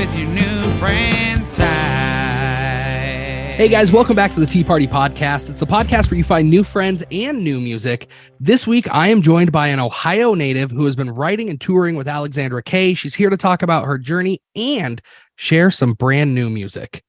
with your new friend Ty. Hey guys, welcome back to the Tea Party Podcast. It's the podcast where you find new friends and new music. This week, I am joined by an Ohio native who has been writing and touring with Alexandra Kay. She's here to talk about her journey and share some brand new music.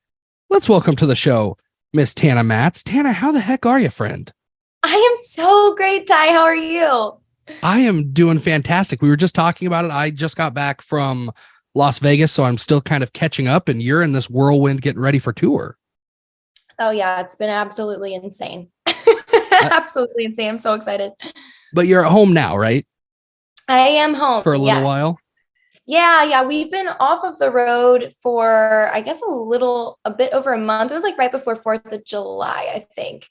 Let's welcome to the show, Miss Tana Matz. Tana, how the heck are you, friend? I am so great, Ty. How are you? I am doing fantastic. We were just talking about it. I just got back from Las Vegas, so I'm still kind of catching up, and you're in this whirlwind getting ready for tour. Oh, yeah. It's been absolutely insane. Absolutely insane. I'm so excited. But you're at home now, right? I am home. For a little while? Yeah. We've been off of the road for, I guess, a bit over a month. It was like right before 4th of July, I think.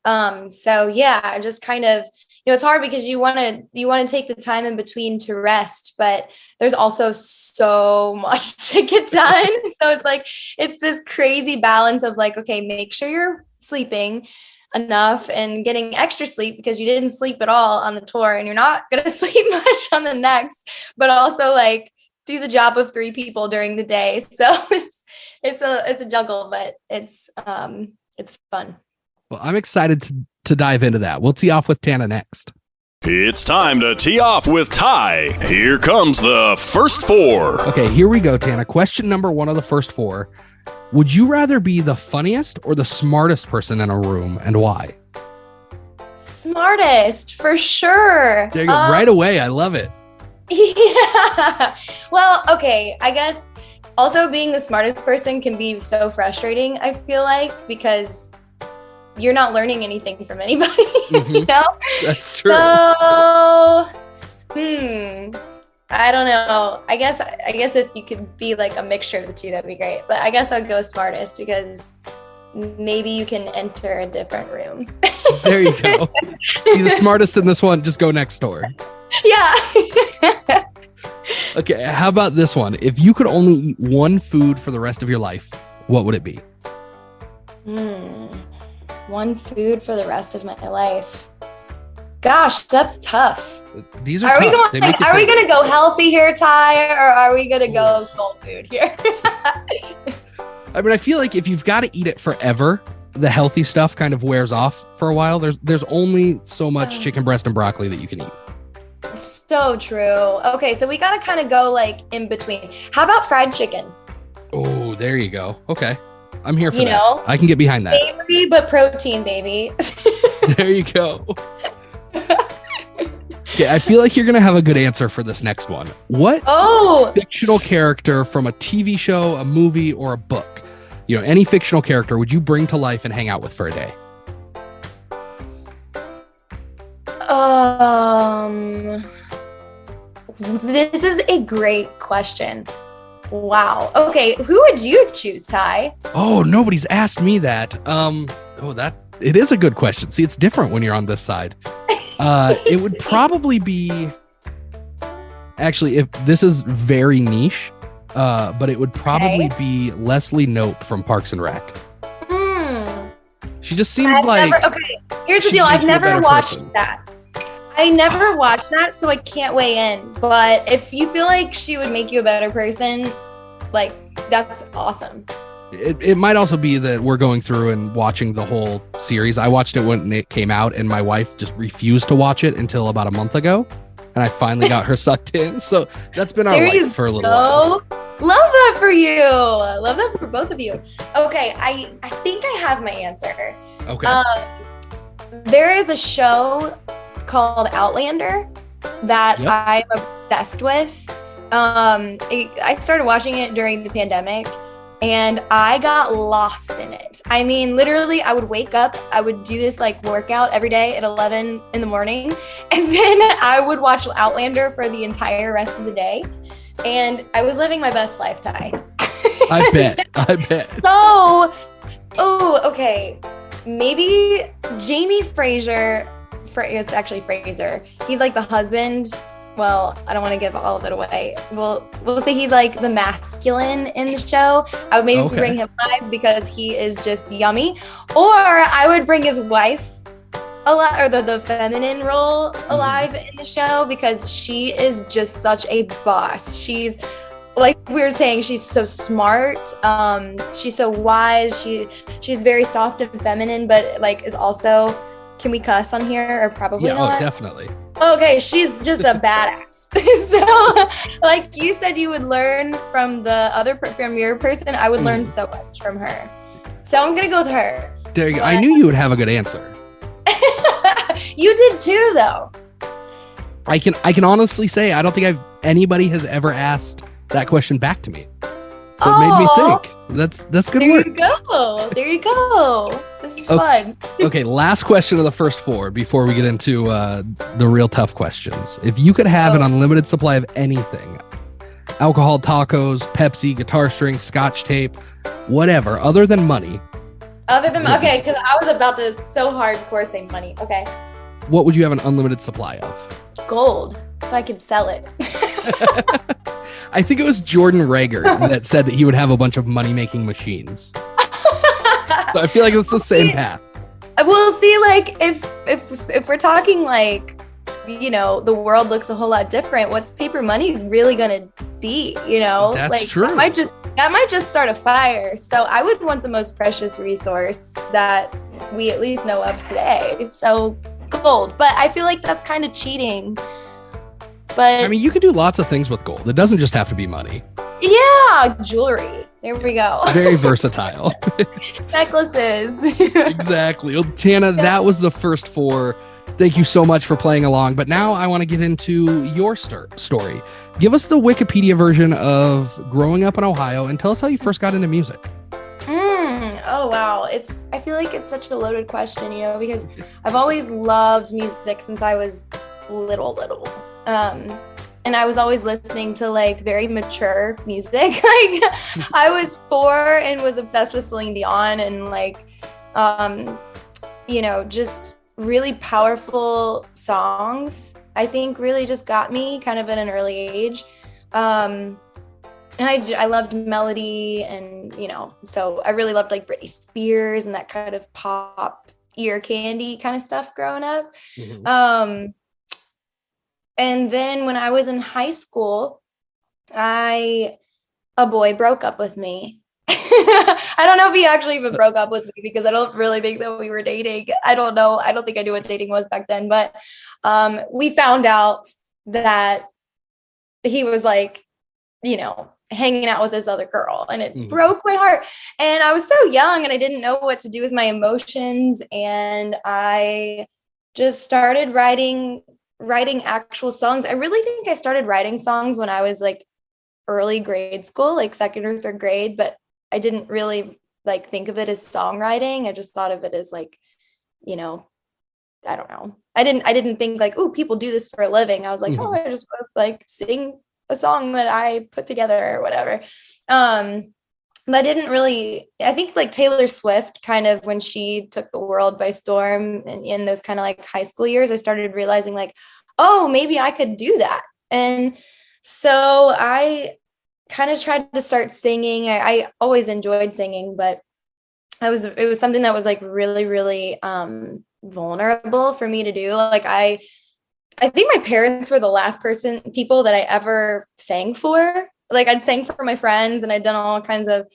So yeah, just kind of, it's hard because you want to take the time in between to rest, but there's also so much to get done. So it's this crazy balance of like, okay, make sure you're sleeping enough and getting extra sleep because you didn't sleep at all on the tour and you're not going to sleep much on the next, but also like do the job of 3 people during the day. So it's a juggle, but it's fun. Well, I'm excited to dive into that. We'll tee off with Tana next. It's time to tee off with Ty. Here comes the first 4. Okay, here we go, Tana. Question number 1 of the first 4. Would you rather be the funniest or the smartest person in a room, and why? Smartest, for sure. There you go. Right away. I love it. Yeah. Well, okay. I guess also being the smartest person can be so frustrating, I feel like, because you're not learning anything from anybody, Mm-hmm. That's true. So, I don't know. I guess if you could be like a mixture of the two, that'd be great. But I guess I'd go smartest because maybe you can enter a different room. There you go. Be the smartest in this one. Just go next door. Yeah. Okay. How about this one? If you could only eat one food for the rest of your life, what would it be? One food for the rest of my life. Gosh, that's tough. These are tough. Are we gonna go healthy here, Ty, or are we gonna go soul food here? I mean, I feel like if you've got to eat it forever, the healthy stuff kind of wears off for a while. There's only so much chicken breast and broccoli that you can eat. So true. Okay, so we gotta kind of go like in between. How about fried chicken? Oh, there you go. Okay. I'm here for that. I can get behind that. Savory, but protein, baby. There you go. Okay, I feel like you're going to have a good answer for this next one. What fictional character from a TV show, a movie, or a book, any fictional character would you bring to life and hang out with for a day? This is a great question. Wow. Okay, who would you choose, Ty? Oh, nobody's asked me that. It is a good question. See, it's different when you're on this side. It would probably be, actually, if this is very niche, but it would probably be Leslie Knope from Parks and Rec. She just seems here's the deal. I've never watched that. I never watched that, so I can't weigh in. But if you feel like she would make you a better person, that's awesome. It might also be that we're going through and watching the whole series. I watched it when it came out, and my wife just refused to watch it until about a month ago. And I finally got her sucked in. So that's been our life for a little while. Love that for you. Love that for both of you. Okay, I think I have my answer. Okay. There is a show called Outlander that I'm obsessed with. I started watching it during the pandemic and I got lost in it. I mean, literally, I would wake up, I would do this workout every day at 11 in the morning, and then I would watch Outlander for the entire rest of the day. And I was living my best life, Ty. I bet. So, okay. Maybe Jamie Fraser. It's actually Fraser. He's like the husband. Well, I don't want to give all of it away. We'll say he's like the masculine in the show. I would maybe bring him live because he is just yummy. Or I would bring his wife alive, or the feminine role alive in the show because she is just such a boss. She's like we were saying, she's so smart. She's so wise. She's very soft and feminine, but like is also, can we cuss on here or probably not? Oh, definitely. Okay, she's just a badass. So like you said, you would learn from from your person. I would learn so much from her. So I'm going to go with her. There you go. I knew you would have a good answer. You did too, though. I can honestly say I don't think anybody has ever asked that question back to me. So it made me think. That's good work. There you go. This is fun. Okay, last question of the first 4 before we get into the real tough questions. If you could have an unlimited supply of anything, alcohol, tacos, Pepsi, guitar strings, scotch tape, whatever, other than money. Okay, because I was about to so hardcore say money. Okay. What would you have an unlimited supply of? Gold, so I could sell it. I think it was Jordan Rager that said that he would have a bunch of money-making machines. So I feel like it's the same path. We'll see, like, if we're talking, like, you know, the world looks a whole lot different, what's paper money really gonna be, you know? That's like, true. That might just start a fire. So I would want the most precious resource that we at least know of today. So gold. But I feel like that's kind of cheating. But I mean, you could do lots of things with gold. It doesn't just have to be money. Yeah, jewelry. There we go. Very versatile. Necklaces. Exactly. Well, Tana, that was the first 4. Thank you so much for playing along. But now I want to get into your story. Give us the Wikipedia version of growing up in Ohio and tell us how you first got into music. Oh, wow. I feel like it's such a loaded question, you know, because I've always loved music since I was little. And I was always listening to like very mature music. Like I was 4 and was obsessed with Celine Dion and like, you know, just really powerful songs, I think really just got me kind of at an early age. And I loved melody and, you know, so I really loved like Britney Spears and that kind of pop ear candy kind of stuff growing up. Mm-hmm. And then when I was in high school, a boy broke up with me. I don't know if he actually even broke up with me because I don't really think that we were dating. I don't know. I don't think I knew what dating was back then, but we found out that he was like, you know, hanging out with this other girl, and it broke my heart. And I was so young and I didn't know what to do with my emotions. And I just started writing actual songs. I really think I started writing songs when I was like early grade school, like 2nd or 3rd grade, but I didn't really like think of it as songwriting. I just thought of it as like, you know, I don't know. I didn't think like, oh, people do this for a living. I was like, oh, I just want to like sing a song that I put together or whatever. But I didn't really, I think like Taylor Swift kind of when she took the world by storm and in those kind of like high school years, I started realizing like, oh, maybe I could do that. And so I kind of tried to start singing. I always enjoyed singing, but it was something that was like really, really vulnerable for me to do. Like I think my parents were the last people that I ever sang for. Like I'd sang for my friends and I'd done all kinds of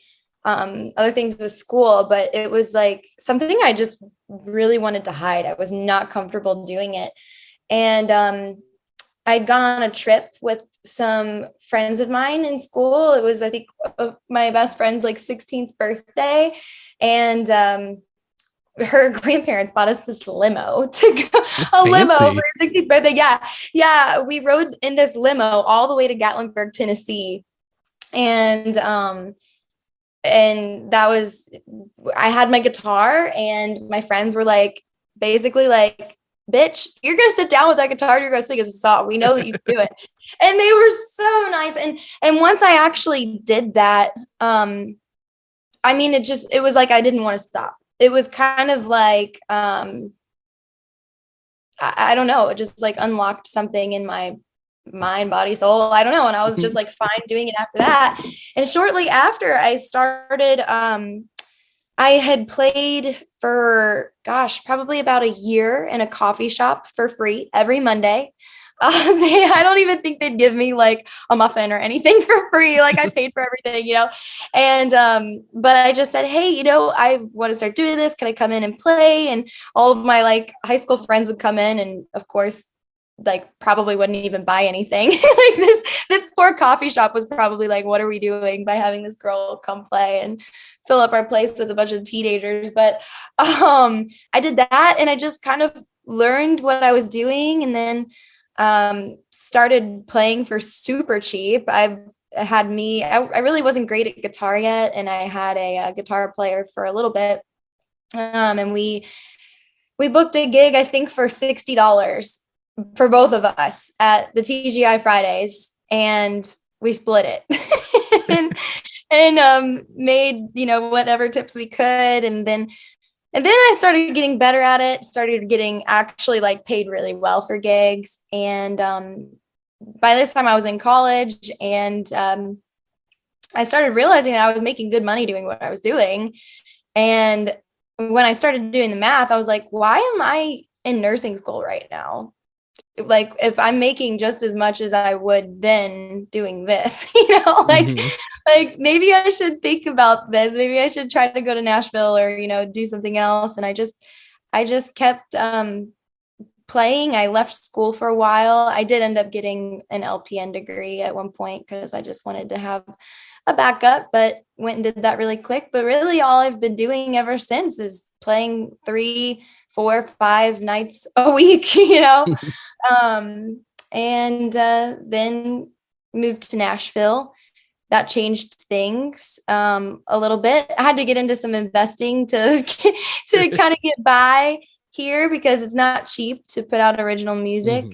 other things with school, but it was like something I just really wanted to hide. I was not comfortable doing it. And I'd gone on a trip with some friends of mine in school. It was, I think, my best friend's like 16th birthday. And her grandparents bought us this limo to go, limo for her 16th birthday. Yeah. We rode in this limo all the way to Gatlinburg, Tennessee. And that was, I had my guitar and my friends were like, basically like, bitch, you're going to sit down with that guitar. You're going to sing us a song. We know that you can do it. And they were so nice. And once I actually did that, I mean, it was like, I didn't want to stop. It was kind of like, I don't know. It just like unlocked something in my mind, body, soul. I don't know. And I was just like fine doing it after that. And shortly after I started, I had played for, probably about a year in a coffee shop for free every Monday. I don't even think they'd give me like a muffin or anything for free. Like I paid for everything, and, but I just said, hey, I want to start doing this. Can I come in and play? And all of my like high school friends would come in, and of course, like probably wouldn't even buy anything. Like this poor coffee shop was probably like, what are we doing by having this girl come play and fill up our place with a bunch of teenagers? But I did that, and I just kind of learned what I was doing, and then started playing for super cheap. I really wasn't great at guitar yet, and I had a guitar player for a little bit, and we booked a gig, I think, for $60 for both of us at the TGI Fridays, and we split it and made whatever tips we could, and then I started getting better at it, started getting actually like paid really well for gigs. And by this time I was in college, and I started realizing that I was making good money doing what I was doing. And when I started doing the math, I was like, why am I in nursing school right now? Like if I'm making just as much as I would then doing this, like maybe I should think about this. Maybe I should try to go to Nashville or, do something else. And I just kept playing. I left school for a while. I did end up getting an LPN degree at one point because I just wanted to have a backup, but went and did that really quick. But really all I've been doing ever since is playing 3, 4, 5 nights a week, and then moved to Nashville. That changed things a little bit. I had to get into some investing to kind of get by here because it's not cheap to put out original music.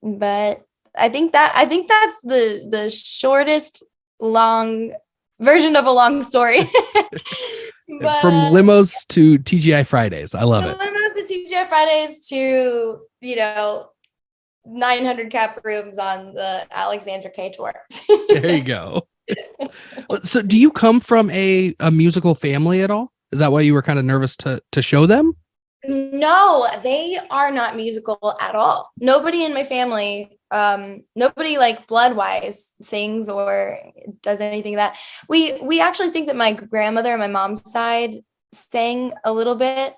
But I think that's the shortest long version of a long story. But, from limos to TGI Fridays. I love it. Limos to TGI Fridays to, 900 cap rooms on the Alexandra Kay tour. There you go. So do you come from a musical family at all? Is that why you were kind of nervous to show them? No, they are not musical at all. Nobody in my family, nobody like blood wise sings or does anything like that. We actually think that my grandmother on my mom's side sang a little bit.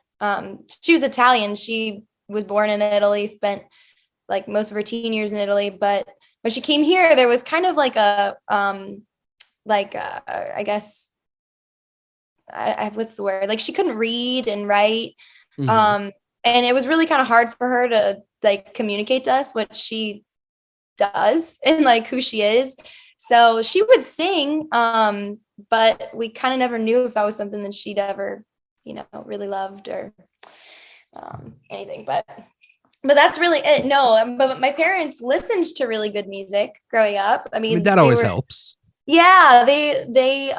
She was Italian. She was born in Italy, spent like most of her teen years in Italy. But when she came here, there was kind of like I guess, what's the word? Like she couldn't read and write. And it was really kind of hard for her to like communicate to us what she does and like who she is. So she would sing, but we kind of never knew if that was something that she'd ever, really loved or anything. But that's really it. No, but my parents listened to really good music growing up. I mean that always helps. Yeah, they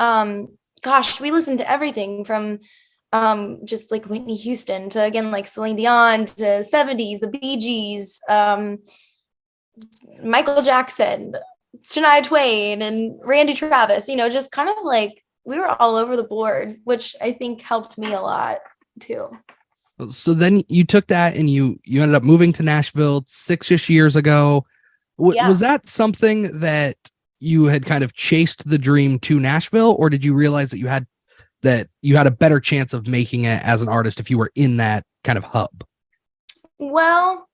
gosh, we listened to everything from just like Whitney Houston to, again, like Celine Dion to 70s, the Bee Gees, Michael Jackson, Shania Twain, and Randy Travis, just kind of like we were all over the board, which I think helped me a lot too. So then you took that and you ended up moving to Nashville 6-ish years ago. Was that something that you had kind of chased the dream to Nashville, or did you realize that you had a better chance of making it as an artist if you were in that kind of hub? Well,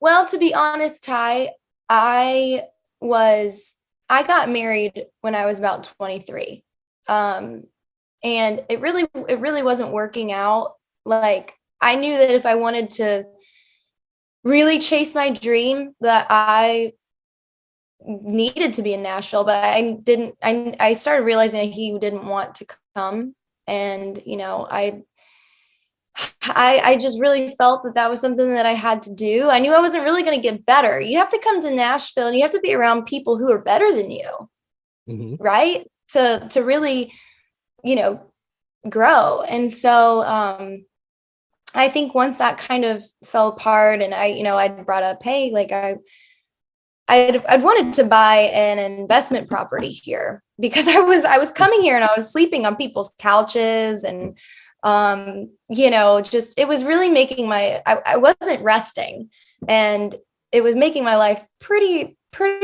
to be honest, Ty, I got married when I was about 23. And it really wasn't working out. Like I knew that if I wanted to really chase my dream that I needed to be in Nashville, but I didn't. I started realizing that he didn't want to come, and I just really felt that was something that I had to do. I knew I wasn't really going to get better. You have to come to Nashville and you have to be around people who are better than you, right? To really, grow. And so I think once that kind of fell apart, and I'd brought up, hey, like I'd wanted to buy an investment property here because I was coming here and I was sleeping on people's couches and just, it was really making I wasn't resting, and it was making my life pretty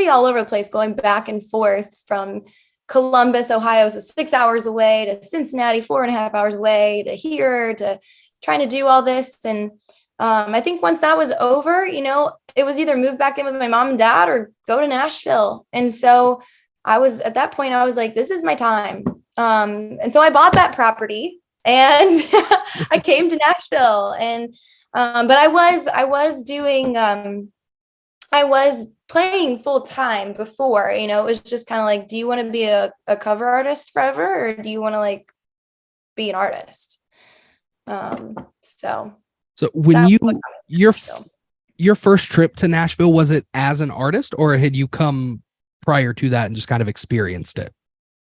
all over the place, going back and forth from Columbus, Ohio, so 6 hours away, to Cincinnati, 4.5 hours away, to here, to trying to do all this. And I think once that was over, it was either move back in with my mom and dad or go to Nashville. And so at that point, I was like, this is my time. And so I bought that property and I came to Nashville. And but I was playing full time before. It was just kind of like, do you want to be a cover artist forever, or do you want to like be an artist? So when your first trip to Nashville, was it as an artist, or had you come prior to that and just kind of experienced it?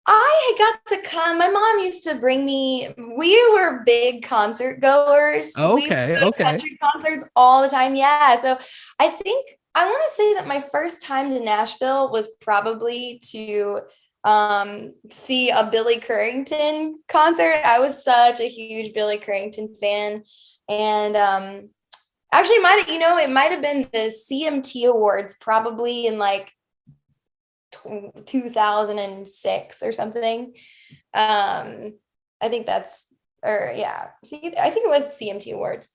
I got to come. My mom used to bring me. We were big concert goers. Okay. Country concerts all the time. Yeah. So I think I want to say that my first time to Nashville was probably to see a Billy Currington concert. I was such a huge Billy Currington fan. And actually it might have been the CMT Awards, probably in like 2006 or something. I think it was CMT Awards.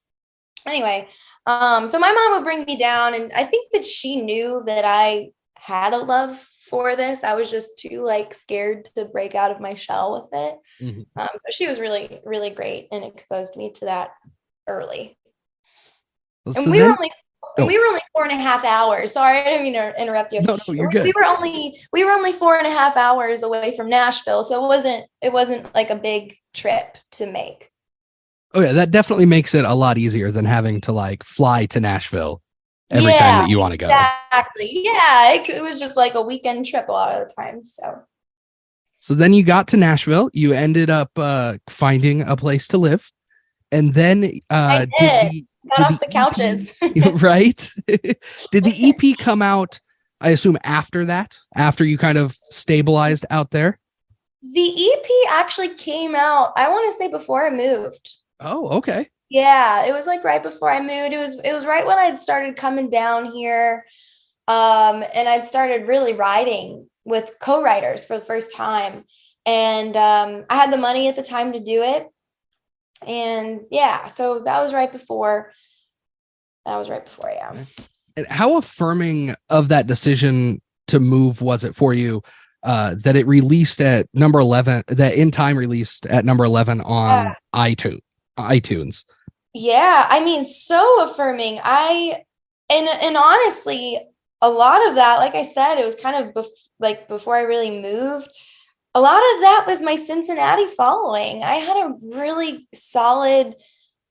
Anyway, so my mom would bring me down, and I think that she knew that I had a love for this. I was just too like scared to break out of my shell with it. Mm-hmm. So she was really, really great and exposed me to that early. Well, and we were only 4.5 hours. Sorry, I didn't mean to interrupt you. No, you're good. We were only 4.5 hours away from Nashville, so it wasn't like a big trip to make. Oh yeah, that definitely makes it a lot easier than having to like fly to Nashville every time that you want to go. Exactly. Yeah, it was just like a weekend trip a lot of the time. So then you got to Nashville. You ended up finding a place to live, and then got off the couches. Right? Did the EP come out, I assume, after that? After you kind of stabilized out there? The EP actually came out, I want to say, before I moved. Oh, okay. Yeah, it was like right before I moved. It was right when I'd started coming down here. And I'd started really writing with co-writers for the first time. And I had the money at the time to do it. And yeah, so that was right before. Yeah. And how affirming of that decision to move was it for you? That it released at number 11, that In Time released at number 11 on iTunes. Yeah, I mean, so affirming. And honestly, a lot of that, like I said, it was kind of before I really moved. A lot of that was my Cincinnati following. I had a really solid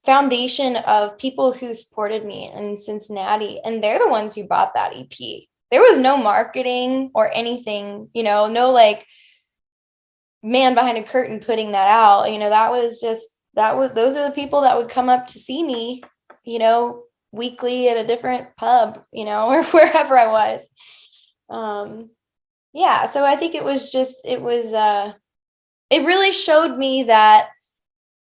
foundation of people who supported me in Cincinnati, and they're the ones who bought that EP. There was no marketing or anything, no like man behind a curtain putting that out. Those are the people that would come up to see me, weekly at a different pub, or wherever I was. So I think it really showed me that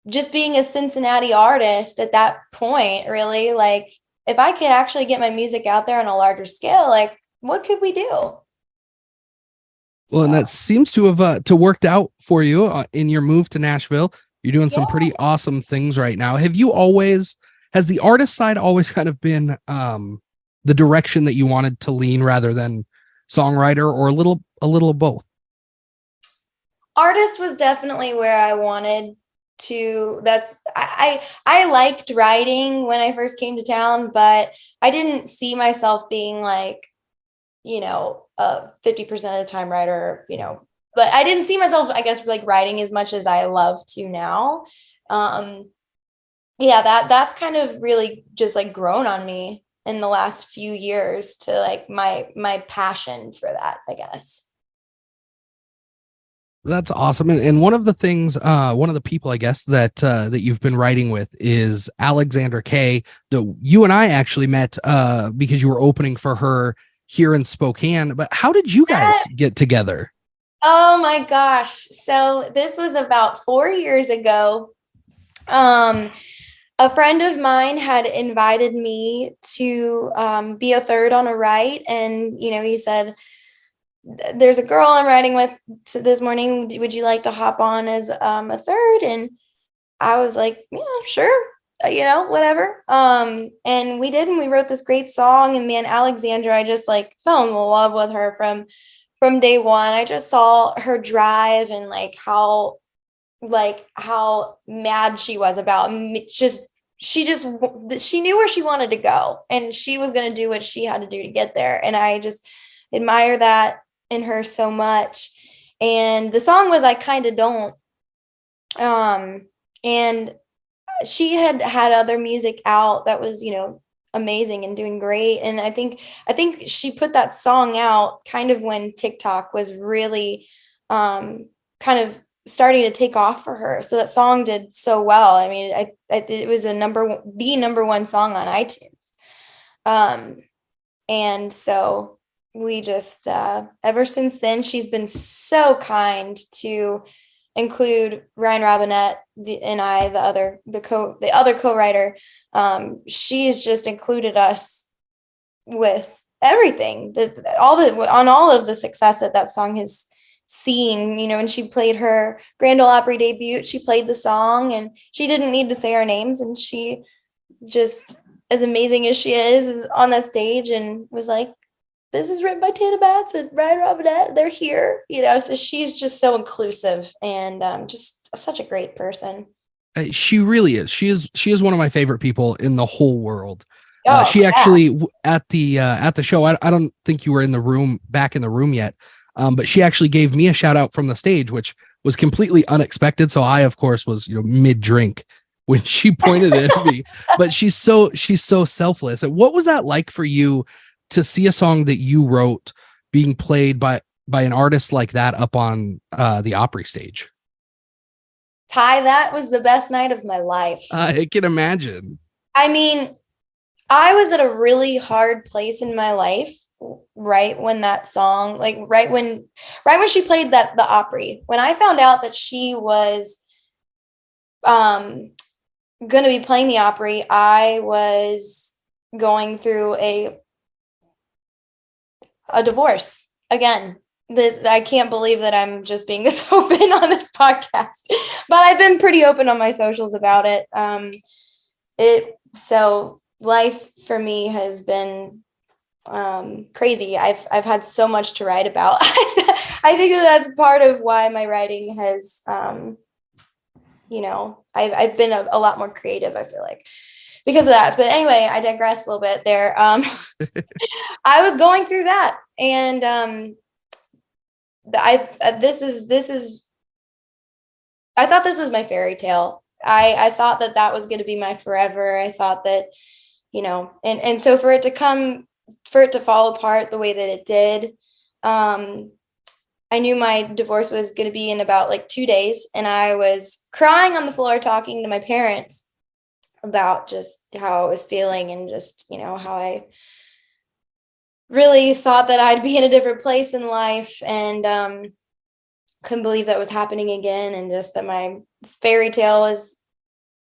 just being a Cincinnati artist at that point, really, like, if I could actually get my music out there on a larger scale, like, what could we do? Well, and that seems to have worked out for you in your move to Nashville. You're doing some pretty awesome things right now. Has the artist side always kind of been the direction that you wanted to lean rather than songwriter, or a little of both? Artist was definitely where I wanted to. I liked writing when I first came to town, but I didn't see myself being like, a 50% of the time writer, but I didn't see myself, I guess, like writing as much as I love to now. That's kind of really just like grown on me in the last few years to like my passion for that, I guess. That's awesome. And one of the things, one of the people, I guess, that you've been writing with is Alexandra Kay. You and I actually met because you were opening for her here in Spokane. But how did you guys get together? Oh my gosh. So this was about 4 years ago. Um, a friend of mine had invited me to be a third on a write, and he said, "There's a girl I'm writing with this morning. Would you like to hop on as a third?" And I was like, "Yeah, sure." Whatever. And we did, and we wrote this great song. And man, Alexandra, I just like fell in love with her from day one. I just saw her drive and how mad she was about me. She knew where she wanted to go, and she was going to do what she had to do to get there. And I just admire that in her so much. And the song was I Kinda Don't. And she had other music out that was, amazing and doing great. And I think she put that song out kind of when TikTok was really kind of starting to take off for her. So that song did so well. I mean, it was the number one song on iTunes. And so we just ever since then, she's been so kind to include Ryan Robinette and I, the other co-writer. She's just included us with everything, on all of the success that song has seen. When she played her Grand Ole Opry debut, she played the song, and she didn't need to say our names, and she just, as amazing as she is on that stage, and was like, "This is written by Tana Matz and Ryan Robinette. They're here," so she's just so inclusive and just such a great person. She really is. She is one of my favorite people in the whole world. Oh, She yeah. actually at the show, I don't think you were back in the room yet. But she actually gave me a shout out from the stage, which was completely unexpected. So I, of course, was, mid drink when she pointed it at me, but she's so selfless. And what was that like for you to see a song that you wrote being played by an artist like that up on the Opry stage? Ty, that was the best night of my life. I can imagine. I mean, I was at a really hard place in my life right when that song, right when she played the Opry. When I found out that she was going to be playing the Opry, I was going through a divorce again. I can't believe that I'm just being this open on this podcast, but I've been pretty open on my socials about it. So life for me has been crazy. I've had so much to write about. I think that's part of why my writing has, I've been a lot more creative, I feel like, because of that. But anyway, I digress a little bit there. I was going through that, and I thought this was my fairy tale. I thought that was going to be my forever. I thought that, and so for it to fall apart the way that it did, I knew my divorce was going to be in about 2 days, and I was crying on the floor talking to my parents about just how I was feeling, and just, how I really thought that I'd be in a different place in life, and couldn't believe that was happening again, and just that my fairy tale was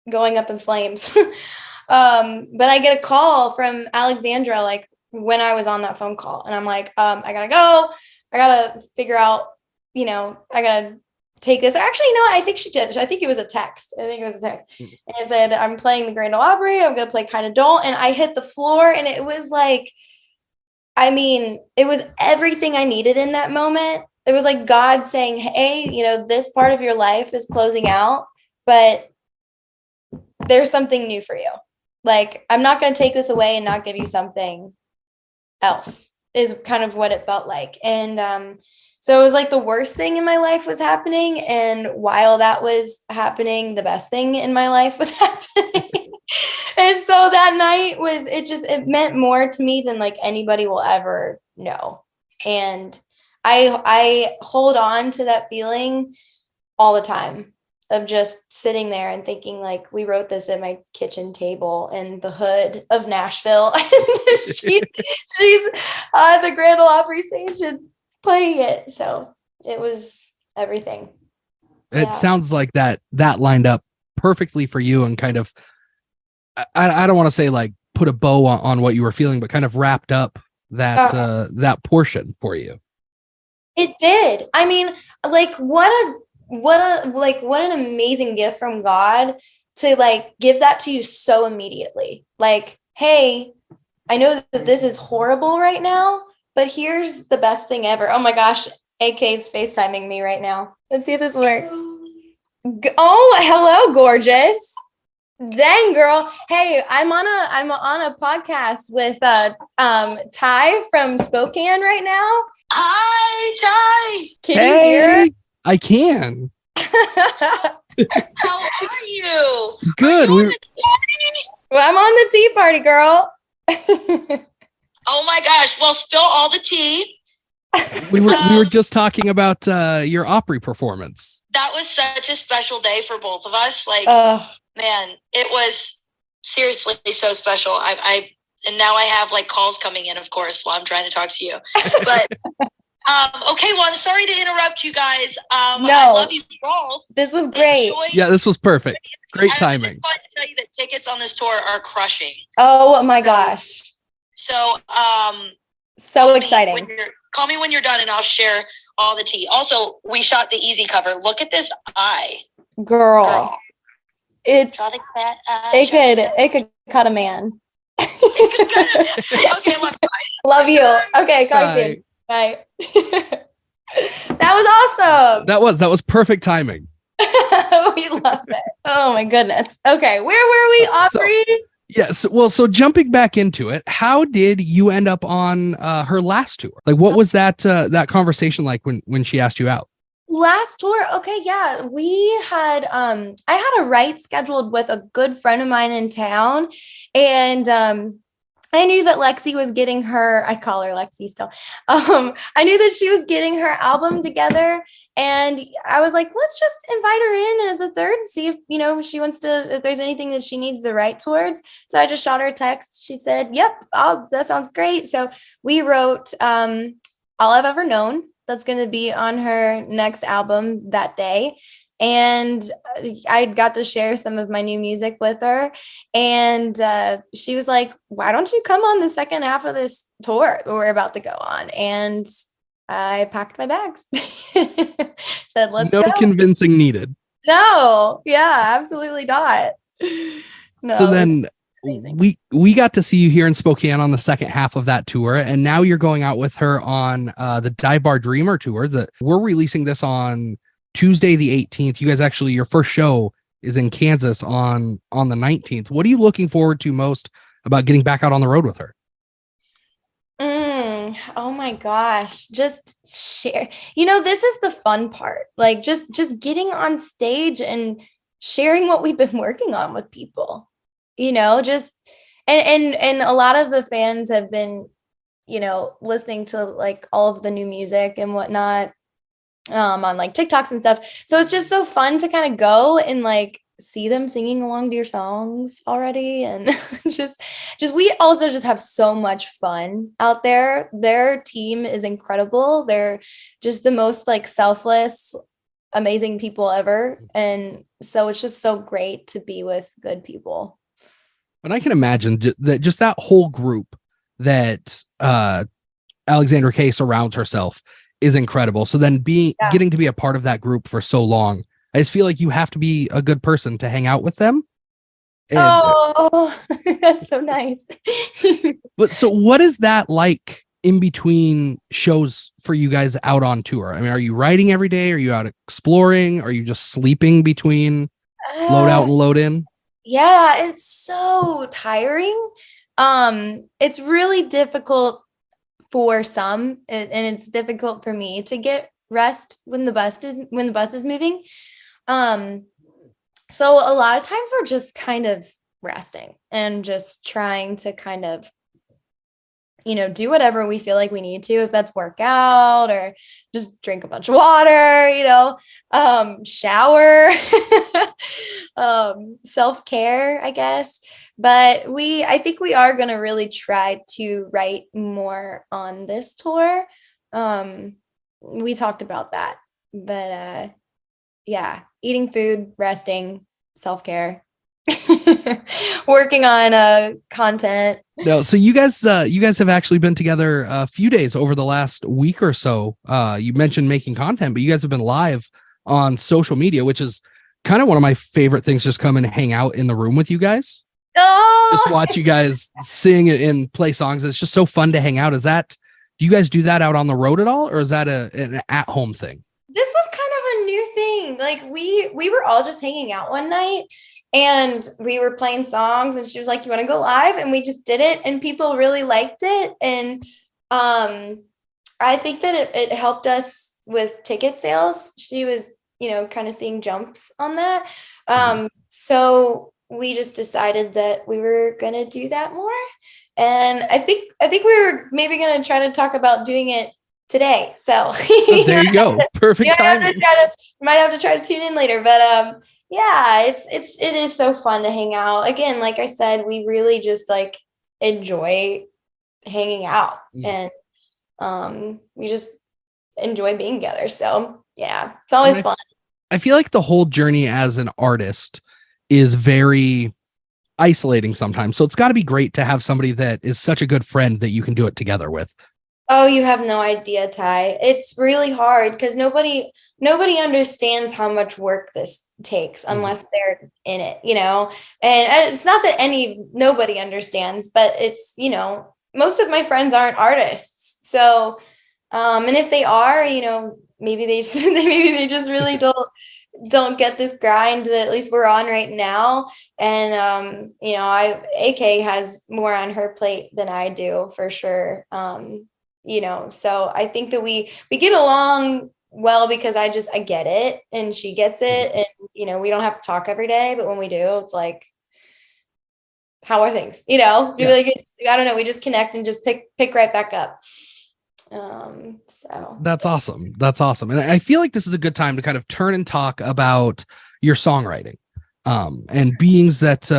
going up in flames. But I get a call from Alexandra when I was on that phone call, and I'm like, I gotta go. I gotta figure out, I gotta take this. Actually, no, I think she did. I think it was a text. And it said, "I'm playing the Grand Ole Opry. I'm gonna play Kinda Don't." And I hit the floor, and it was it was everything I needed in that moment. It was like God saying, "Hey, this part of your life is closing out, but there's something new for you. I'm not going to take this away and not give you something else," is kind of what it felt like. And so it was the worst thing in my life was happening. And while that was happening, the best thing in my life was happening. And so that night it meant more to me than anybody will ever know. And I hold on to that feeling all the time of just sitting there and thinking we wrote this at my kitchen table in the hood of Nashville. she's on the Grand Ole Opry station playing it. So it was everything. It sounds like that lined up perfectly for you and kind of, I don't want to say like put a bow on what you were feeling, but kind of wrapped up that portion for you. It did. I mean, like what an amazing gift from God to like give that to you so immediately. Like, hey, I know that this is horrible right now, but here's the best thing ever. Oh my gosh, AK's FaceTiming me right now. Let's see if this works. Oh, hello, gorgeous. Dang, girl. Hey, I'm on a podcast with Ty from Spokane right now. Hi, Ty. Can you hear? I can. How are you? Good. Are you on the party? Well, I'm on the tea party, girl. Oh my gosh. Well, spill all the tea. We were just talking about your Opry performance. That was such a special day for both of us. Like, man, it was seriously so special. And now I have like calls coming in, of course, while I'm trying to talk to you. But okay, well, I'm sorry to interrupt you guys. No, I love you both. This was great. Yeah, this was perfect. Great timing. I just wanted to tell you that tickets on this tour are crushing. Oh my gosh. So, so exciting. Call me when you're done and I'll share all the tea. Also, we shot the easy cover. Look at this eye. Girl. It's Draw the cat eye. it could cut a man. Okay, love you. Okay, guys. Soon. Bye. That was awesome. That was perfect timing. We love it. Oh my goodness. Okay, where were we, Aubrey? So jumping back into it, how did you end up on her last tour? Like, what was that conversation like when she asked you out? Last tour, okay, yeah, we had I had a write scheduled with a good friend of mine in town, and I knew that Lexi was getting her, I call her Lexi still. I knew that she was getting her album together, and I was like, let's just invite her in as a third and see if, she wants to, if there's anything that she needs to write towards. So I just shot her a text. She said, yep, that sounds great. So we wrote All I've Ever Known. That's going to be on her next album that day. And I got to share some of my new music with her. And she was like, why don't you come on the second half of this tour that we're about to go on? And I packed my bags. Said, let's go. No convincing needed. No. Yeah, absolutely not. No. So then we got to see you here in Spokane on the second half of that tour, and now you're going out with her on the Dive Bar Dreamer tour. That we're releasing this on Tuesday the 18th. You guys actually, your first show is in Kansas on the 19th. What are you looking forward to most about getting back out on the road with her? Oh my gosh, just share. This is the fun part. Like just getting on stage and sharing what we've been working on with people. Just and a lot of the fans have been, listening to like all of the new music and whatnot on like TikToks and stuff. So it's just so fun to kind of go and like see them singing along to your songs already. And just we also just have so much fun out there. Their team is incredible. They're just the most like selfless, amazing people ever. And so it's just so great to be with good people. And I can imagine that just that whole group that Alexandra Kay surrounds herself is incredible. So then getting to be a part of that group for so long, I just feel like you have to be a good person to hang out with them. That's so nice. But so what is that like in between shows for you guys out on tour? I mean, are you writing every day? Are you out exploring? Are you just sleeping between load out and load in? Yeah, it's so tiring. It's really difficult for some, and it's difficult for me to get rest when the bus is moving. So a lot of times we're just kind of resting and just trying to kind of, do whatever we feel like we need to, if that's work out or just drink a bunch of water, shower, self-care, I guess. But I think we are going to really try to write more on this tour. We talked about that, but yeah, eating food, resting, self-care. Working on content. No, so you guys have actually been together a few days over the last week or so. You mentioned making content, but you guys have been live on social media, which is kind of one of my favorite things. Just come and hang out in the room with you guys. Oh, Just watch you guys sing and play songs. It's just so fun to hang out. Do you guys do that out on the road at all, or is that an at-home thing? This was kind of a new thing. Like we were all just hanging out one night. And we were playing songs and she was like, you want to go live? And we just did it and people really liked it. And I think that it helped us with ticket sales. She was, kind of seeing jumps on that. So we just decided that we were going to do that more. And I think we were maybe going to try to talk about doing it today. So there you go. Perfect timing. Might have to try to tune in later, but yeah, it is so fun to hang out. Again, like I said, we really just like enjoy hanging out and we just enjoy being together. So yeah, it's always fun. I feel like the whole journey as an artist is very isolating sometimes. So it's got to be great to have somebody that is such a good friend that you can do it together with. Oh, you have no idea, Ty. It's really hard because nobody understands how much work this takes unless they're in it, and it's not that nobody understands, but it's, most of my friends aren't artists. So, and if they are, maybe they just really don't get this grind that at least we're on right now. And, AK has more on her plate than I do for sure. So I think that we get along well because I get it and she gets it. And, we don't have to talk every day, but when we do, it's like, how are things? I don't know. We just connect and just pick right back up. So that's awesome. And I feel like this is a good time to kind of turn and talk about your songwriting, and beings that,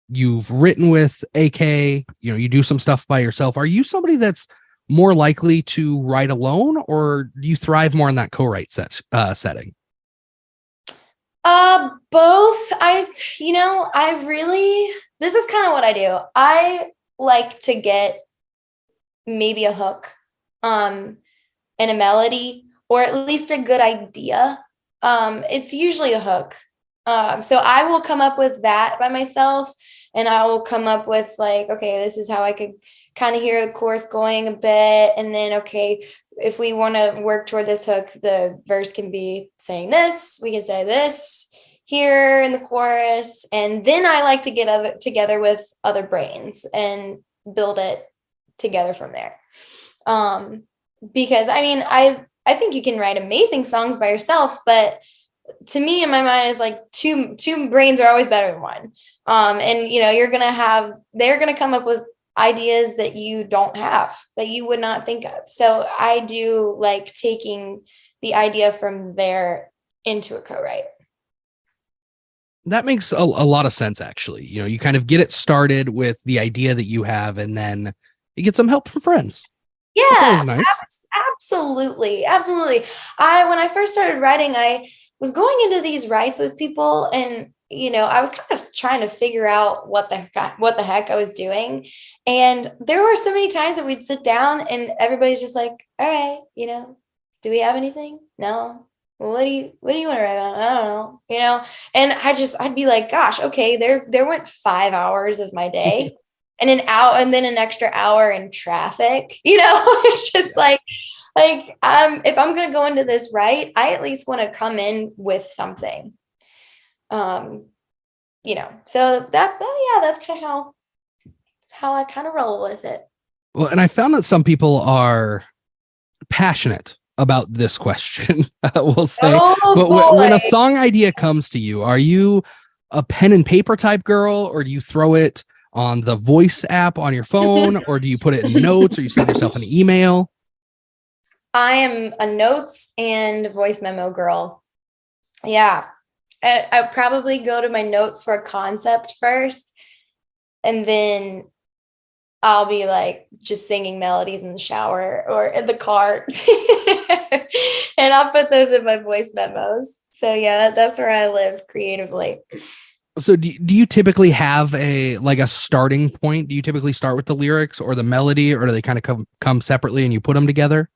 you've written with AK, you do some stuff by yourself. Are you somebody that's more likely to write alone, or do you thrive more in that co-write setting? Both. This is kind of what I do. I like to get maybe a hook, and a melody, or at least a good idea. It's usually a hook. So I will come up with that by myself, and I will come up with like, okay, this is how I could kind of hear the chorus going a bit. And then, okay, if we want to work toward this hook, the verse can be saying this, we can say this here in the chorus. And then I like to get together with other brains and build it together from there. Because I think you can write amazing songs by yourself, but to me, in my mind, is like two brains are always better than one. And they're going to come up with ideas that you don't have, that you would not think of. So I do like taking the idea from there into a co-write. That makes a lot of sense, actually. You kind of get it started with the idea that you have, and then you get some help from friends. Yeah, that's always nice. Absolutely. When I first started writing, I was going into these writes with people, and I was kind of trying to figure out what the heck I was doing. And there were so many times that we'd sit down and everybody's just like, all right, do we have anything? No. Well, what do you want to write about? I don't know, and I'd be like, gosh, okay, there went 5 hours of my day and an hour and then an extra hour in traffic, it's just like, if I'm going to go into this right, I at least want to come in with something. So that's kind of how I kind of roll with it. Well, and I found that some people are passionate about this question, we'll say. But when a song idea comes to you, are you a pen and paper type girl, or do you throw it on the voice app on your phone, or do you put it in notes, or you send yourself an email? I am a notes and voice memo girl. Yeah. I probably go to my notes for a concept first, and then I'll be like just singing melodies in the shower or in the car. And I'll put those in my voice memos. So yeah, that's where I live creatively. So do you typically have a starting point? Do you typically start with the lyrics or the melody, or do they kind of come separately and you put them together?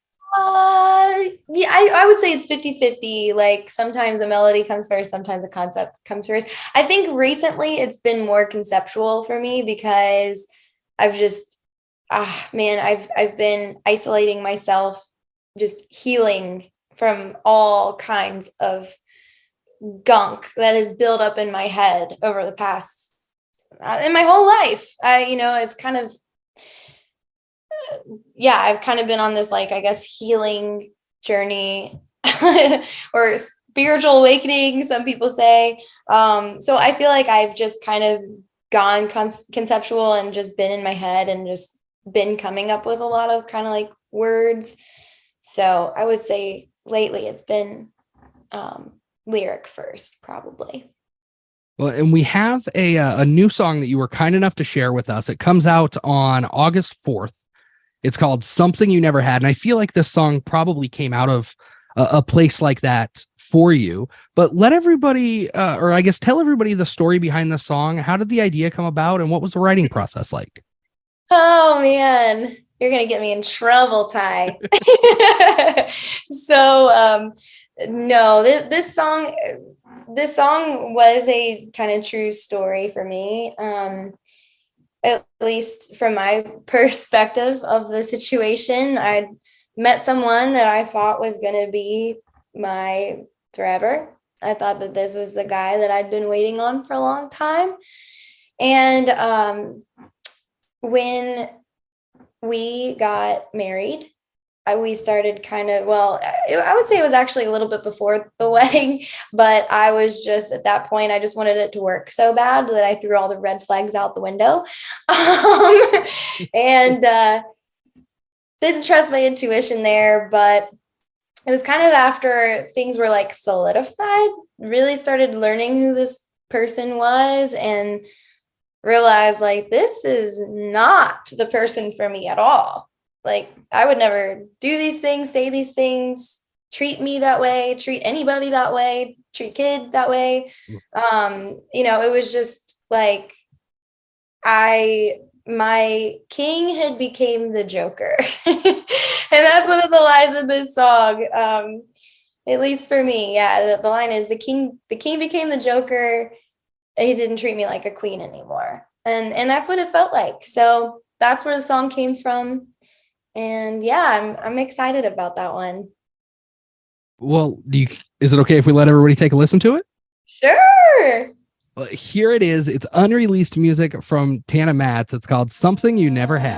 Yeah, I would say it's 50-50. Like sometimes a melody comes first, sometimes a concept comes first. I think recently it's been more conceptual for me because I've just, I've been isolating myself, just healing from all kinds of gunk that has built up in my head over the past, in my whole life. It's kind of, I've kind of been on this, like, I guess, healing journey or spiritual awakening, some people say. So I feel like I've just kind of gone conceptual and just been in my head and just been coming up with a lot of kind of like words. So I would say lately it's been lyric first, probably. Well, and we have a new song that you were kind enough to share with us. It comes out on August 4th. It's called Something You Never Had. And I feel like this song probably came out of a place like that for you. But let everybody, or I guess tell everybody the story behind the song. How did the idea come about and what was the writing process like? Oh, man. You're going to get me in trouble, Ty. So, no, this song was a kind of true story for me. At least from my perspective of the situation. I'd met someone that I thought was going to be my forever. I thought that this was the guy that I'd been waiting on for a long time. And when we got married, we started kind of, I would say it was actually a little bit before the wedding, but I was just at that point, I just wanted it to work so bad that I threw all the red flags out the window. And didn't trust my intuition there, but it was kind of after things were like solidified, really started learning who this person was and realized like, this is not the person for me at all. Like, I would never do these things, say these things, treat me that way, treat anybody that way, treat kid that way. It was just like, my king had became the Joker. And that's one of the lines in this song. At least for me. Yeah. The line is the king became the Joker. He didn't treat me like a queen anymore. And that's what it felt like. So that's where the song came from. And yeah, I'm excited about that one. Well, is it okay if we let everybody take a listen to it? Sure. Well, here it is. It's unreleased music from Tana Matz. It's called Something You Never Had.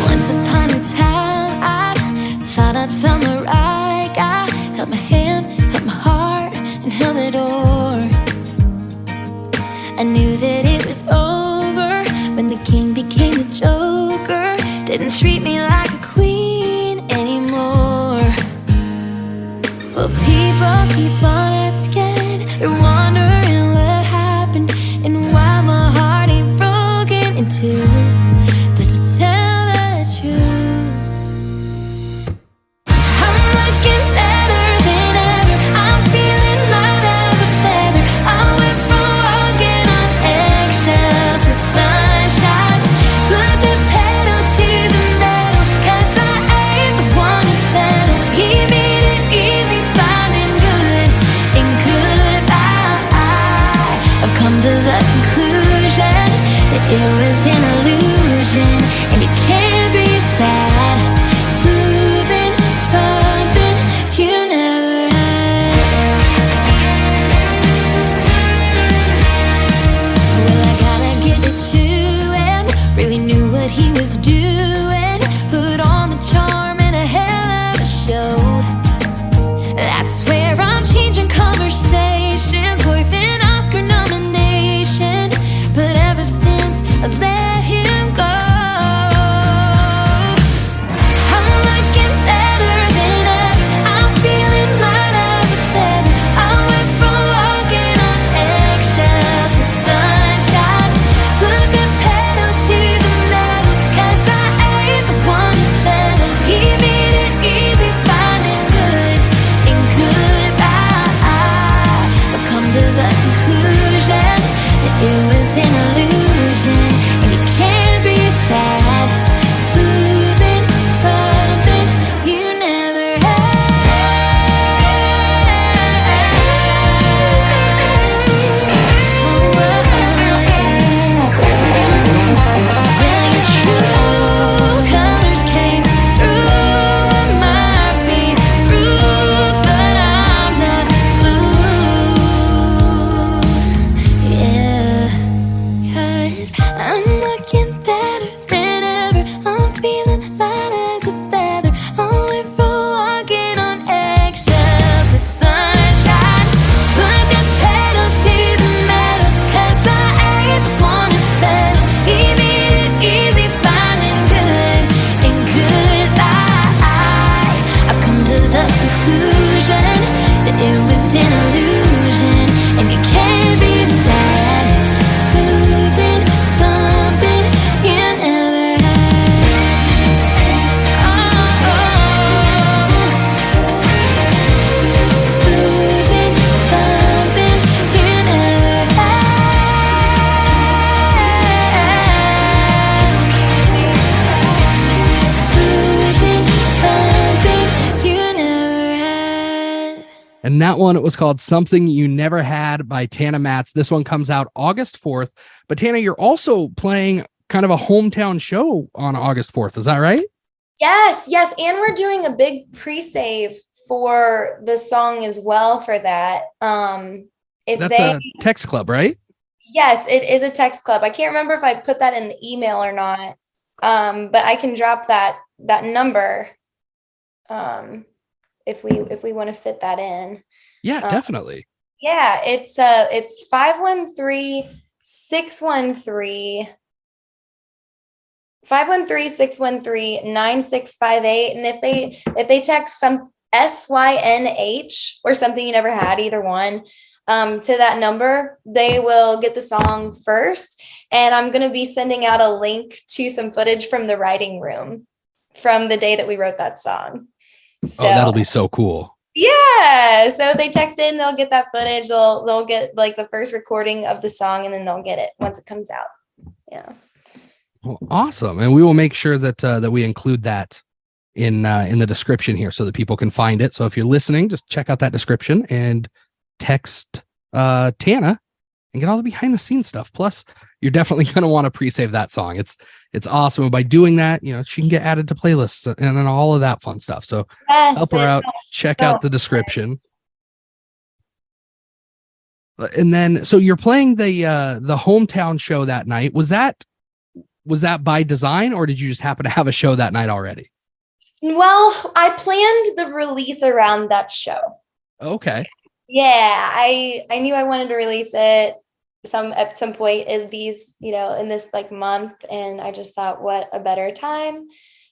Once upon a time, I thought I'd found the right guy. Held my hand, held my heart, and held the door. I knew that it was over when the king became the Joker. Didn't treat me like a queen anymore. Well, people keep on asking, they're wondering what happened and why my heart ain't broken in two. But to tell the truth, I'm looking better than ever. I'm feeling light as a feather. I went from walking on eggshells to sunshine. Put the pedal to the metal, 'cause I ain't the one to settle. He made it easy finding good and goodbye. I've come to the conclusion that it was an illusion, and you can't be sad losing something you never had. Well, I gotta give it to him, really knew what he was doing, put on the charm and a hell of a show. That's where I'm changing conversations, worth an Oscar nomination. But ever since I let him go, And that one, it was called Something You Never Had by Tana Matz. This one comes out August 4th. But Tana, you're also playing kind of a hometown show on August 4th. Is that right? Yes. And we're doing a big pre-save for the song as well for that. That's a text club, right? Yes, it is a text club. I can't remember if I put that in the email or not. But I can drop that number if we want to fit that in. Yeah, definitely. Yeah, it's 513-613 513-613-9658. And if they text some SYNH or Something You Never Had, either one, to that number, they will get the song first. And I'm going to be sending out a link to some footage from the writing room from the day that we wrote that song. So, that'll be so cool. Yeah. So if they text in, they'll get that footage. They'll get like the first recording of the song, and then they'll get it once it comes out. Yeah. Well, awesome. And we will make sure that we include that in the description here so that people can find it. So if you're listening, just check out that description and text Tana and get all the behind the scenes stuff. Plus, you're definitely going to want to pre-save that song. It's awesome. And by doing that, she can get added to playlists and all of that fun stuff. So help her out. Check out the description. And then, so you're playing the hometown show that night. Was that by design, or did you just happen to have a show that night already? Well, I planned the release around that show. Okay. Yeah, I knew I wanted to release it at some point in these, in this like month. And I just thought, what a better time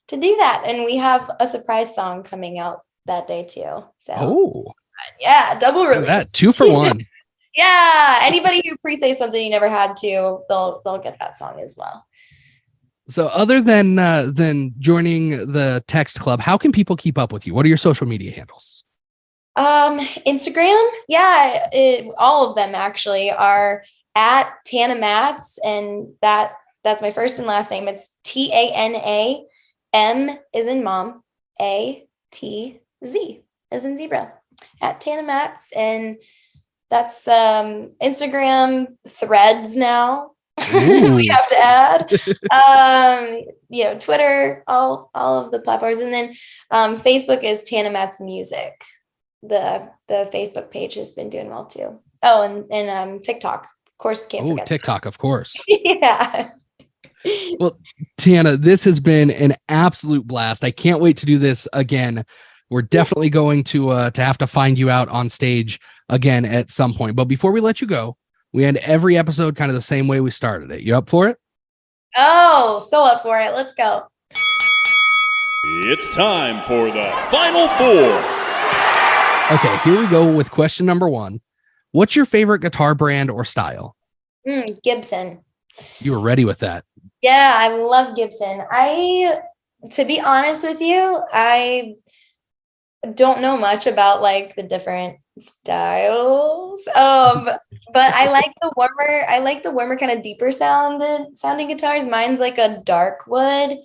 to do that. And we have a surprise song coming out that day too. So yeah, double release. That 2 for 1. Yeah. Anybody who pre-saves Something You Never Had to, they'll get that song as well. So other than joining the text club, how can people keep up with you? What are your social media handles? Instagram. Yeah. All of them actually are at Tana Matz, and that's my first and last name. It's TANA M as in mom, ATZ as in zebra, at Tana Matz. And that's Instagram, Threads now. We have to add Twitter, all of the platforms. And then Facebook is Tana Matz Music. The Facebook page has been doing well too. Oh, and TikTok, of course, can't forget TikTok, of course. Yeah. Well, Tana, this has been an absolute blast. I can't wait to do this again. We're definitely going to have to find you out on stage again at some point. But before we let you go, we end every episode kind of the same way we started it. You up for it? Oh, so up for it. Let's go. It's time for the Final Four. Okay, here we go with question number 1. What's your favorite guitar brand or style? Gibson. You were ready with that. Yeah, I love Gibson. To be honest with you, I don't know much about like the different styles. But I like the warmer kind of deeper sounding guitars. Mine's like a dark wood.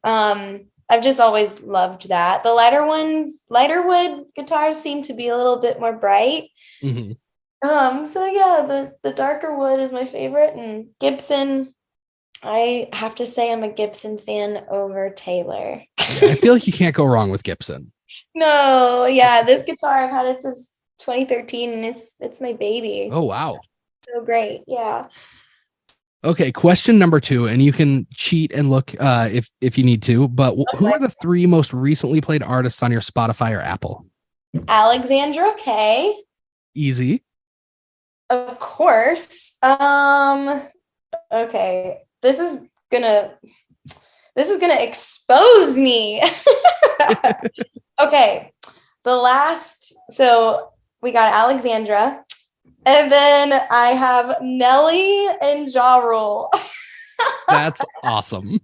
I've just always loved that. The lighter wood guitars seem to be a little bit more bright. Mm-hmm. So yeah, the darker wood is my favorite. And Gibson, I have to say I'm a Gibson fan over Taylor. Yeah, I feel like you can't go wrong with Gibson. No, yeah, this guitar I've had it since 2013, and it's my baby. Oh wow. So great. Yeah. Okay, question number 2, and you can cheat and look if you need to, but who are the 3 most recently played artists on your Spotify or Apple? Alexandra Kay. Easy. Of course. Okay. This is gonna expose me. Okay. So we got Alexandra, and then I have Nelly and Ja Rule. That's awesome.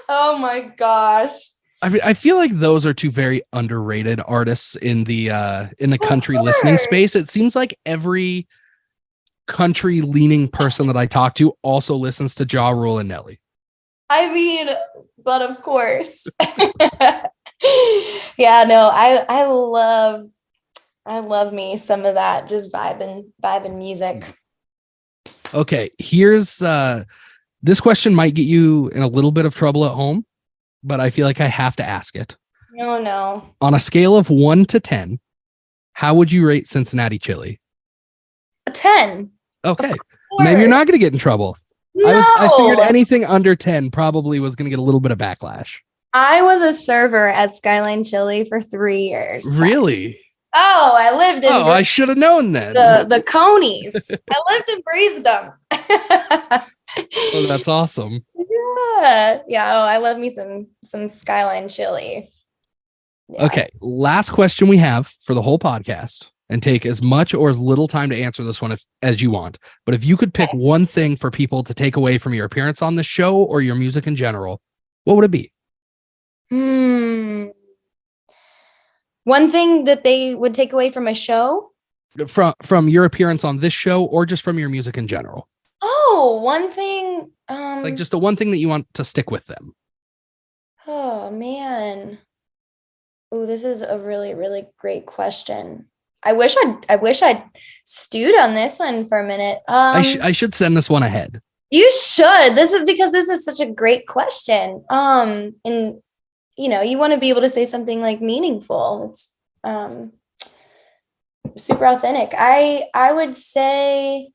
Oh my gosh. I mean, I feel like those are 2 very underrated artists in the country listening space. It seems like every country leaning person that I talk to also listens to Ja Rule and Nelly. I mean, but of course. Yeah, no, I love I love me some of that, just vibing music. Okay, here's this question might get you in a little bit of trouble at home, but I feel like I have to ask it. No. On a scale of 1 to 10, how would you rate Cincinnati Chili? A 10. Okay, maybe you're not going to get in trouble. No. I figured anything under 10 probably was going to get a little bit of backlash. I was a server at Skyline Chili for 3 years. Really? Oh, I lived in I should have known that. the conies. I lived and breathed them. Oh, that's awesome. Yeah. Oh, I love me some Skyline Chili. Yeah. Okay, last question we have for the whole podcast, and take as much or as little time to answer this one as you want. But if you could pick one thing for people to take away from your appearance on the show or your music in general, what would it be? One thing that they would take away from a show? From your appearance on this show or just from your music in general? Oh, one thing. Like just the one thing that you want to stick with them. Oh, man. Oh, this is a really, really great question. I wish I'd stewed on this one for a minute. I should send this one ahead. You should. This is because this is such a great question. And you want to be able to say something like meaningful. It's super authentic. I would say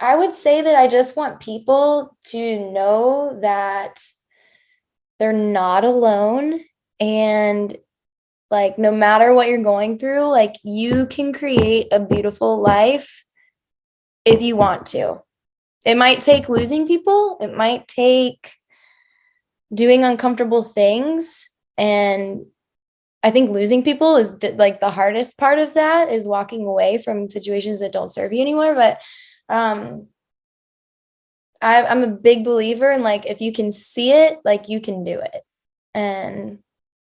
that I just want people to know that they're not alone, and like, no matter what you're going through, like, you can create a beautiful life if you want to. It might take losing people. It might take doing uncomfortable things. And I think losing people is like the hardest part of that, is walking away from situations that don't serve you anymore. But I'm a big believer in, like, if you can see it, like, you can do it. And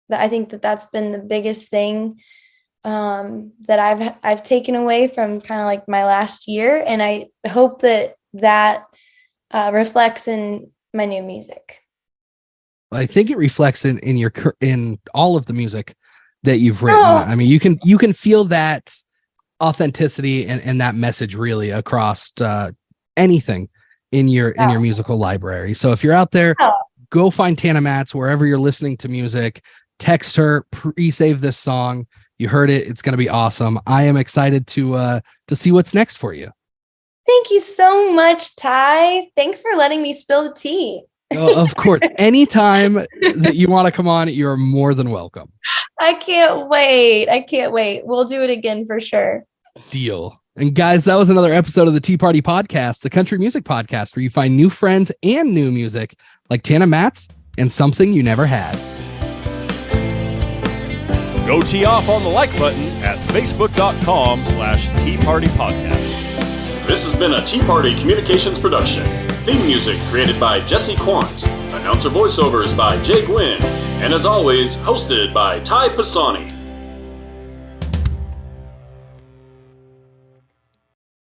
I think that's been the biggest thing that I've taken away from kind of like my last year. And I hope that reflects in my new music. I think it reflects in all of the music that you've written. I mean, you can feel that authenticity and that message really across anything in your musical library. So if you're out there, go find Tana Matz wherever you're listening to music. Text her, pre-save this song. You heard it. It's going to be awesome. I am excited to see what's next for you. Thank you so much, Ty. Thanks for letting me spill the tea. Oh, of course. Anytime that you want to come on, you're more than welcome. I can't wait. We'll do it again for sure. Deal. And guys, that was another episode of the Tea Party Podcast, the country music podcast, where you find new friends and new music like Tana Matz and Something You Never Had. Go tee off on the like button at facebook.com/Tea Party Podcast. This has been a Tea Party Communications production. Theme music created by Jesse Quandt. Announcer voiceovers by Jay Gwinn. And as always, hosted by Ty Pisani.